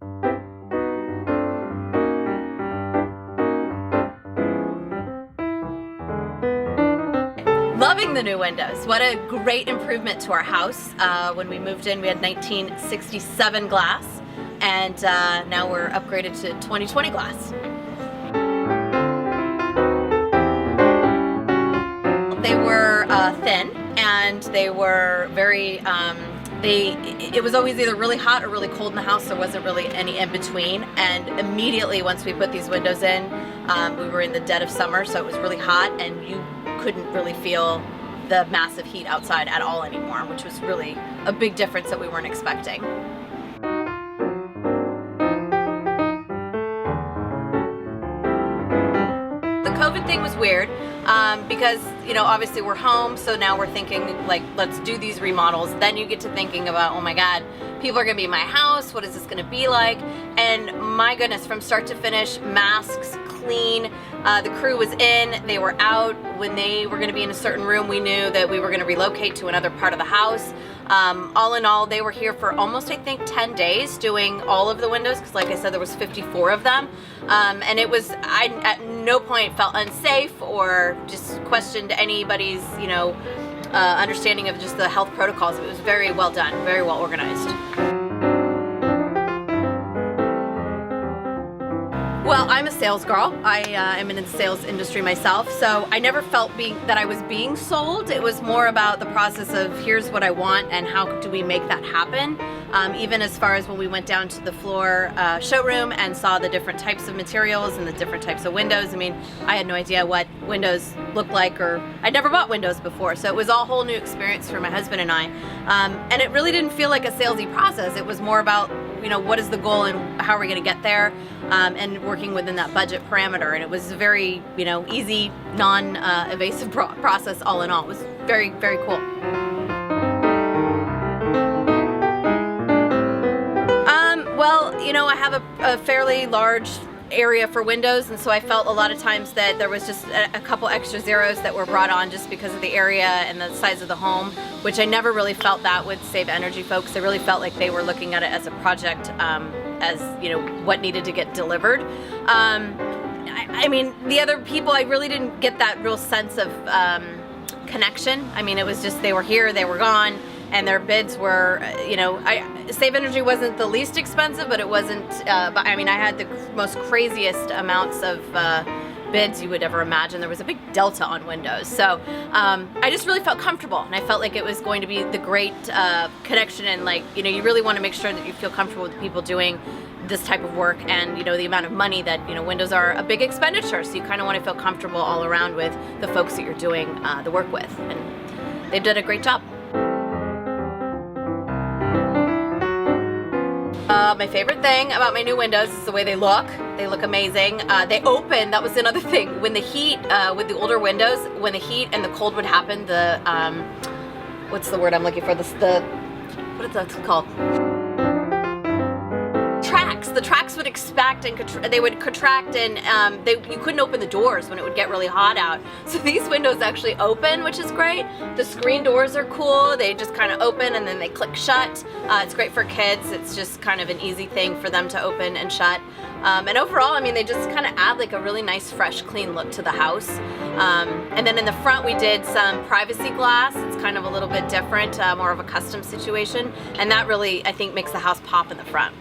Loving the new windows. What a great improvement to our house. When we moved in, we had 1967 glass, and now we're upgraded to 2020 glass. They were thin, and they were very, it was always either really hot or really cold in the house. There wasn't really any in between, and immediately once we put these windows in, we were in the dead of summer, so it was really hot, and you couldn't really feel the massive heat outside at all anymore, which was really a big difference that we weren't expecting. The COVID thing was weird because, you know, obviously we're home, so now we're thinking like, let's do these remodels. Then you get to thinking about, oh my God, people are gonna be in my house, what is this gonna be like? And my goodness, from start to finish, masks, clean, the crew was in, they were out. When they were gonna be in a certain room, we knew that we were gonna relocate to another part of the house. All in all, they were here for almost, I think, 10 days doing all of the windows, because like I said, there was 54 of them. And it was, I at no point felt unsafe or just questioned anybody's, you know, understanding of just the health protocols. It was very well done, very well organized. Well, I'm a sales girl. I am in the sales industry myself, so I never felt that I was being sold. It was more about the process of here's what I want and how do we make that happen. Even as far as when we went down to the floor showroom and saw the different types of materials and the different types of windows. I mean, I had no idea what windows looked like, or I'd never bought windows before, so it was all a whole new experience for my husband and I. And it really didn't feel like a salesy process. It was more about, you know, what is the goal and how are we going to get there, and working within that budget parameter. And it was a very, you know, easy, non-evasive process all in all. It was very, very cool. Well, you know, I have a fairly large area for windows, and so I felt a lot of times that there was just a couple extra zeros that were brought on just because of the area and the size of the home, which I never really felt that would save energy folks. I really felt like they were looking at it as a project, as, you know, what needed to get delivered. I mean, the other people, I really didn't get that real sense of connection. I mean, it was just they were here, they were gone, and their bids were, you know, Save Energy wasn't the least expensive, but it wasn't, but I mean, I had the most craziest amounts of bids you would ever imagine. There was a big delta on windows. So I just really felt comfortable, and I felt like it was going to be the great connection, and like, you know, you really want to make sure that you feel comfortable with people doing this type of work, and, you know, the amount of money that, you know, windows are a big expenditure, so you kind of want to feel comfortable all around with the folks that you're doing the work with, and they've done a great job. My favorite thing about my new windows is the way they look. They look amazing. They open, that was another thing. When the heat, with the older windows, when the heat and the cold would happen, the, what's the word I'm looking for? What is that called? The tracks would expand and they would contract, and you couldn't open the doors when it would get really hot out. So these windows actually open, which is great. The screen doors are cool. They just kind of open and then they click shut. It's great for kids. It's just kind of an easy thing for them to open and shut. And overall, I mean, they just kind of add like a really nice, fresh, clean look to the house. And then in the front, we did some privacy glass. It's kind of a little bit different, more of a custom situation. And that really, I think, makes the house pop in the front.